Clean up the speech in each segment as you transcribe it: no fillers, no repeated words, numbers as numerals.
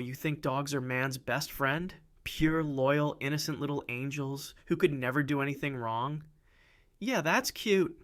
you think dogs are man's best friend? Pure, loyal, innocent little angels who could never do anything wrong? Yeah, that's cute.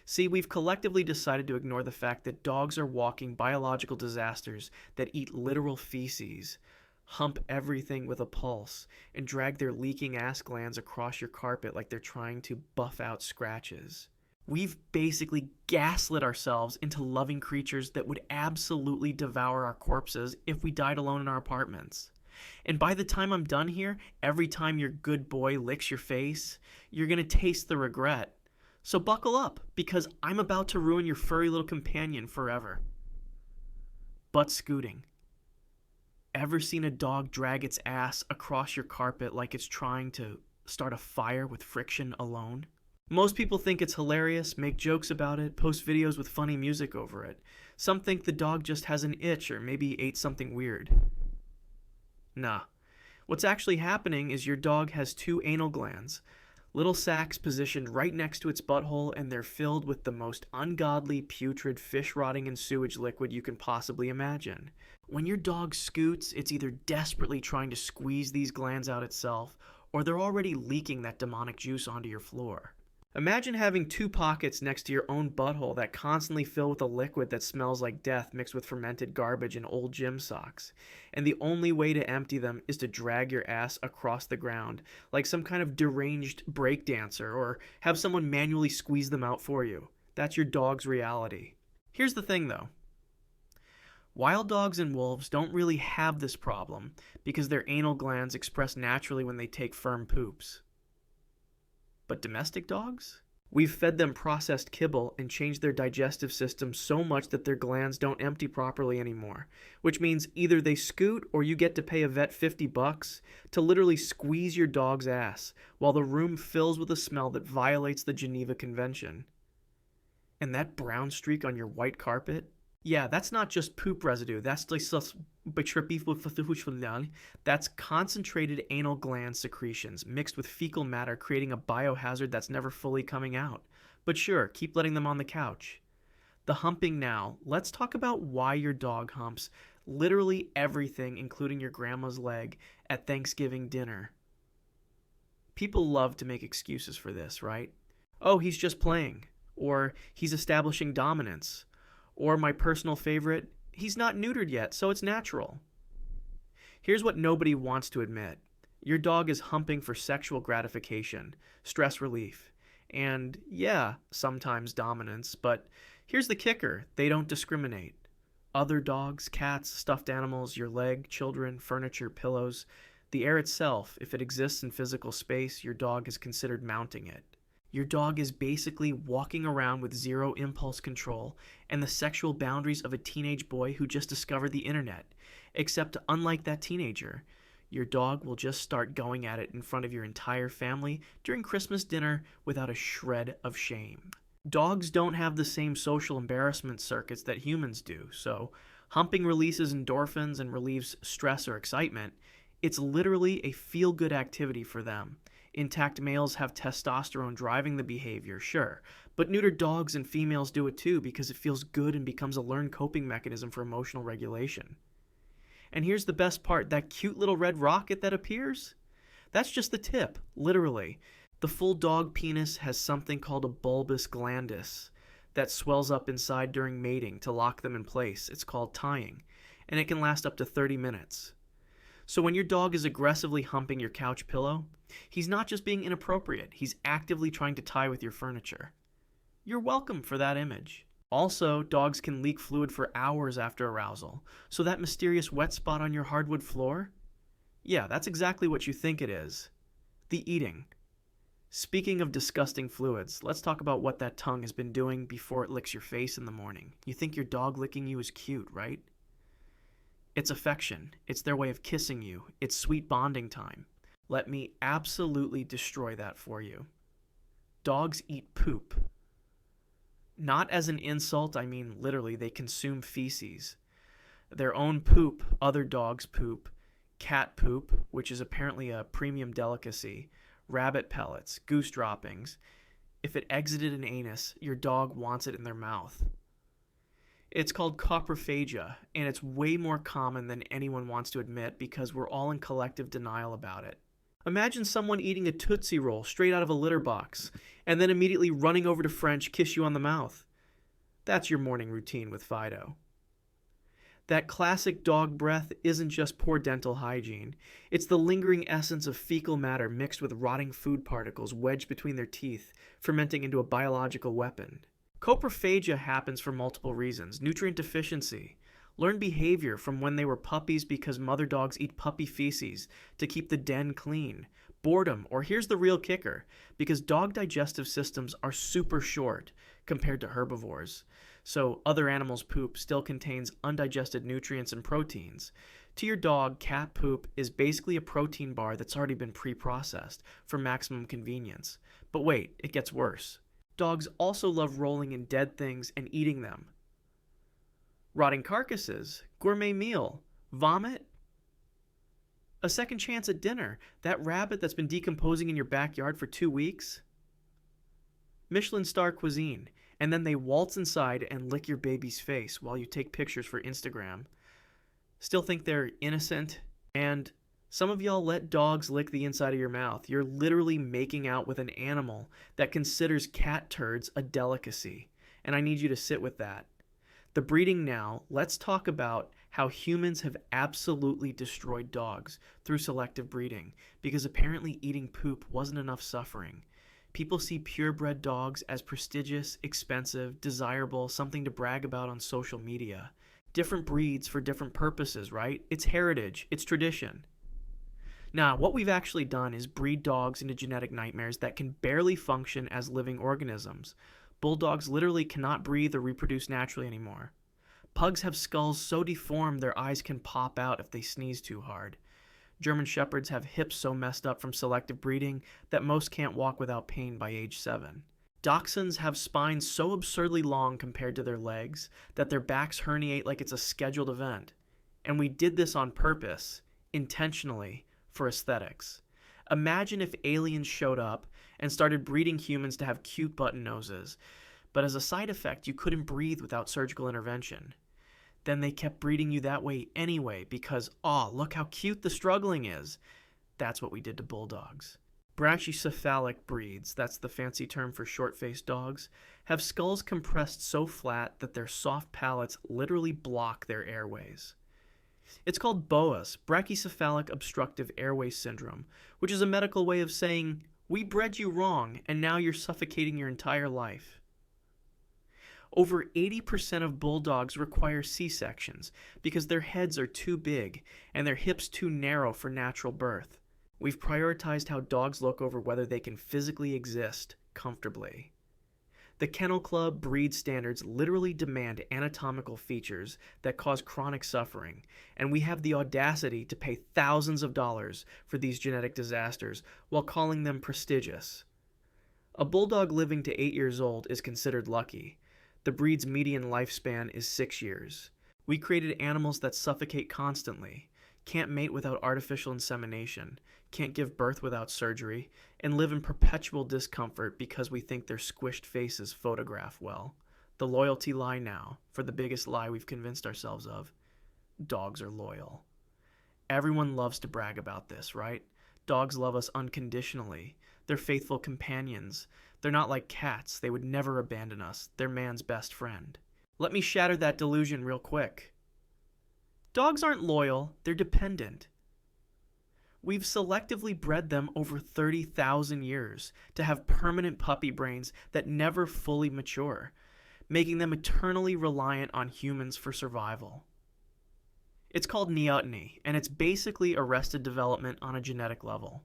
See, we've collectively decided to ignore the fact that dogs are walking biological disasters that eat literal feces, hump everything with a pulse, and drag their leaking ass glands across your carpet like they're trying to buff out scratches. We've basically gaslit ourselves into loving creatures that would absolutely devour our corpses if we died alone in our apartments. And by the time I'm done here, every time your good boy licks your face, you're gonna taste the regret. So buckle up, because I'm about to ruin your furry little companion forever. Butt scooting. Ever seen a dog drag its ass across your carpet like it's trying to start a fire with friction alone? Most people think it's hilarious, make jokes about it, post videos with funny music over it. Some think the dog just has an itch or maybe ate something weird. Nah. What's actually happening is your dog has 2 anal glands, little sacs positioned right next to its butthole, and they're filled with the most ungodly, putrid, fish rotting and sewage liquid you can possibly imagine. When your dog scoots, it's either desperately trying to squeeze these glands out itself, or they're already leaking that demonic juice onto your floor. Imagine having 2 pockets next to your own butthole that constantly fill with a liquid that smells like death mixed with fermented garbage and old gym socks. And the only way to empty them is to drag your ass across the ground like some kind of deranged breakdancer, or have someone manually squeeze them out for you. That's your dog's reality. Here's the thing though. Wild dogs and wolves don't really have this problem because their anal glands express naturally when they take firm poops. But domestic dogs? We've fed them processed kibble and changed their digestive system so much that their glands don't empty properly anymore, which means either they scoot or you get to pay a vet $50 to literally squeeze your dog's ass while the room fills with a smell that violates the Geneva Convention. And that brown streak on your white carpet? Yeah, that's not just poop residue. That's concentrated anal gland secretions mixed with fecal matter, creating a biohazard that's never fully coming out. But sure, keep letting them on the couch. The humping now. Let's talk about why your dog humps literally everything, including your grandma's leg, at Thanksgiving dinner. People love to make excuses for this, right? Oh, he's just playing. Or he's establishing dominance. Or my personal favorite, he's not neutered yet, so it's natural. Here's what nobody wants to admit. Your dog is humping for sexual gratification, stress relief, and yeah, sometimes dominance, but here's the kicker, they don't discriminate. Other dogs, cats, stuffed animals, your leg, children, furniture, pillows, the air itself, if it exists in physical space, your dog is considered mounting it. Your dog is basically walking around with zero impulse control and the sexual boundaries of a teenage boy who just discovered the internet. Except unlike that teenager, your dog will just start going at it in front of your entire family during Christmas dinner without a shred of shame. Dogs don't have the same social embarrassment circuits that humans do, so humping releases endorphins and relieves stress or excitement. It's literally a feel-good activity for them. Intact males have testosterone driving the behavior, sure, but neutered dogs and females do it too because it feels good and becomes a learned coping mechanism for emotional regulation. And here's the best part, that cute little red rocket that appears? That's just the tip, literally. The full dog penis has something called a bulbous glandus that swells up inside during mating to lock them in place. It's called tying, and it can last up to 30 minutes. So when your dog is aggressively humping your couch pillow, he's not just being inappropriate, he's actively trying to tie with your furniture. You're welcome for that image. Also, dogs can leak fluid for hours after arousal, so that mysterious wet spot on your hardwood floor? Yeah, that's exactly what you think it is. The eating. Speaking of disgusting fluids, let's talk about what that tongue has been doing before it licks your face in the morning. You think your dog licking you is cute, right? It's affection. It's their way of kissing you. It's sweet bonding time. Let me absolutely destroy that for you. Dogs eat poop. Not as an insult, I mean literally, they consume feces. Their own poop, other dogs' poop, cat poop, which is apparently a premium delicacy, rabbit pellets, goose droppings. If it exited an anus, your dog wants it in their mouth. It's called coprophagia, and it's way more common than anyone wants to admit because we're all in collective denial about it. Imagine someone eating a Tootsie Roll straight out of a litter box, and then immediately running over to French kiss you on the mouth. That's your morning routine with Fido. That classic dog breath isn't just poor dental hygiene. It's the lingering essence of fecal matter mixed with rotting food particles wedged between their teeth, fermenting into a biological weapon. Coprophagia happens for multiple reasons. Nutrient deficiency. Learned behavior from when they were puppies because mother dogs eat puppy feces to keep the den clean. Boredom, or here's the real kicker, because dog digestive systems are super short compared to herbivores. So other animals' poop still contains undigested nutrients and proteins. To your dog, cat poop is basically a protein bar that's already been pre-processed for maximum convenience. But wait, it gets worse. Dogs also love rolling in dead things and eating them. Rotting carcasses, gourmet meal, vomit, a second chance at dinner, that rabbit that's been decomposing in your backyard for 2 weeks. Michelin star cuisine, and then they waltz inside and lick your baby's face while you take pictures for Instagram. Still think they're innocent? And some of y'all let dogs lick the inside of your mouth. You're literally making out with an animal that considers cat turds a delicacy, and I need you to sit with that. The breeding now, let's talk about how humans have absolutely destroyed dogs through selective breeding, because apparently eating poop wasn't enough suffering. People see purebred dogs as prestigious, expensive, desirable, something to brag about on social media. Different breeds for different purposes, right? It's heritage, it's tradition. Now, what we've actually done is breed dogs into genetic nightmares that can barely function as living organisms. Bulldogs literally cannot breathe or reproduce naturally anymore. Pugs have skulls so deformed their eyes can pop out if they sneeze too hard. German Shepherds have hips so messed up from selective breeding that most can't walk without pain by age 7. Dachshunds have spines so absurdly long compared to their legs that their backs herniate like it's a scheduled event. And we did this on purpose, intentionally, for aesthetics. Imagine if aliens showed up and started breeding humans to have cute button noses, but as a side effect you couldn't breathe without surgical intervention. Then they kept breeding you that way anyway because, look how cute the struggling is. That's what we did to bulldogs. Brachycephalic breeds, that's the fancy term for short-faced dogs, have skulls compressed so flat that their soft palates literally block their airways. It's called BOAS, Brachycephalic Obstructive Airway Syndrome, which is a medical way of saying, we bred you wrong and now you're suffocating your entire life. Over 80% of bulldogs require C-sections because their heads are too big and their hips too narrow for natural birth. We've prioritized how dogs look over whether they can physically exist comfortably. The Kennel Club breed standards literally demand anatomical features that cause chronic suffering, and we have the audacity to pay thousands of dollars for these genetic disasters while calling them prestigious. A bulldog living to 8 years old is considered lucky. The breed's median lifespan is 6 years. We created animals that suffocate constantly, can't mate without artificial insemination, can't give birth without surgery, and live in perpetual discomfort because we think their squished faces photograph well. The loyalty lie now, for the biggest lie we've convinced ourselves of. Dogs are loyal. Everyone loves to brag about this, right? Dogs love us unconditionally. They're faithful companions. They're not like cats. They would never abandon us. They're man's best friend. Let me shatter that delusion real quick. Dogs aren't loyal. They're dependent. We've selectively bred them over 30,000 years to have permanent puppy brains that never fully mature, making them eternally reliant on humans for survival. It's called neoteny, and it's basically arrested development on a genetic level.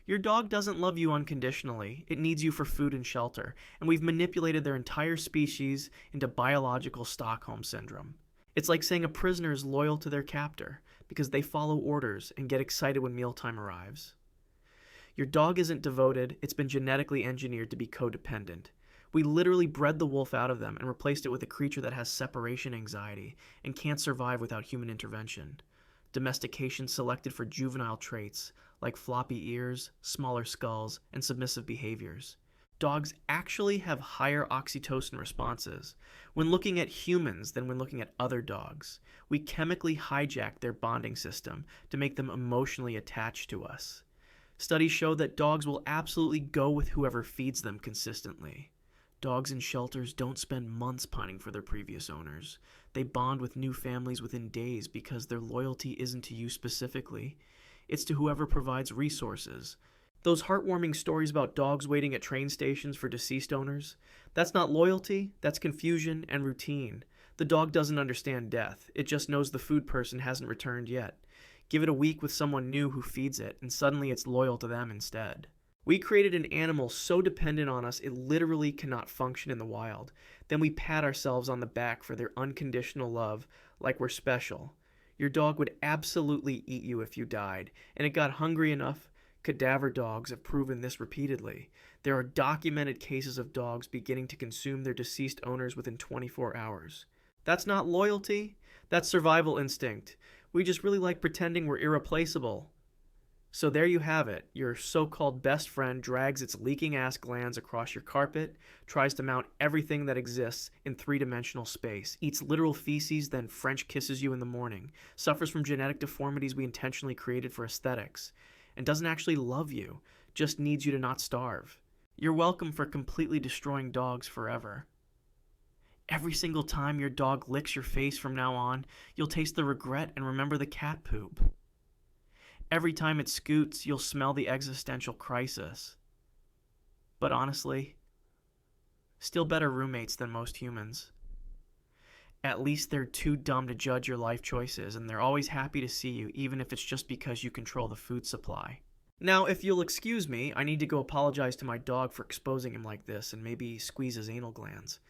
Your dog doesn't love you unconditionally. It needs you for food and shelter, and we've manipulated their entire species into biological Stockholm Syndrome. It's like saying a prisoner is loyal to their captor because they follow orders and get excited when mealtime arrives. Your dog isn't devoted. It's been genetically engineered to be codependent. We literally bred the wolf out of them and replaced it with a creature that has separation anxiety and can't survive without human intervention. Domestication selected for juvenile traits like floppy ears, smaller skulls, and submissive behaviors. Dogs actually have higher oxytocin responses when looking at humans than when looking at other dogs. We chemically hijack their bonding system to make them emotionally attached to us. Studies show that dogs will absolutely go with whoever feeds them consistently. Dogs in shelters don't spend months pining for their previous owners. They bond with new families within days because their loyalty isn't to you specifically. It's to whoever provides resources. Those heartwarming stories about dogs waiting at train stations for deceased owners, that's not loyalty, that's confusion and routine. The dog doesn't understand death. It just knows the food person hasn't returned yet. Give it a week with someone new who feeds it, and suddenly it's loyal to them instead. We created an animal so dependent on us it literally cannot function in the wild. Then we pat ourselves on the back for their unconditional love, like we're special. Your dog would absolutely eat you if you died, and it got hungry enough. Cadaver dogs have proven this repeatedly. There are documented cases of dogs beginning to consume their deceased owners within 24 hours. That's not loyalty, that's survival instinct. We just really like pretending we're irreplaceable. So there you have it. Your so-called best friend drags its leaking ass glands across your carpet, tries to mount everything that exists in three-dimensional space, eats literal feces, then French kisses you in the morning, suffers from genetic deformities we intentionally created for aesthetics, and doesn't actually love you, just needs you to not starve. You're welcome for completely destroying dogs forever. Every single time your dog licks your face from now on, you'll taste the regret and remember the cat poop. Every time it scoots, you'll smell the existential crisis. But honestly, still better roommates than most humans. At least they're too dumb to judge your life choices, and they're always happy to see you, even if it's just because you control the food supply. Now, if you'll excuse me, I need to go apologize to my dog for exposing him like this and maybe squeeze his anal glands.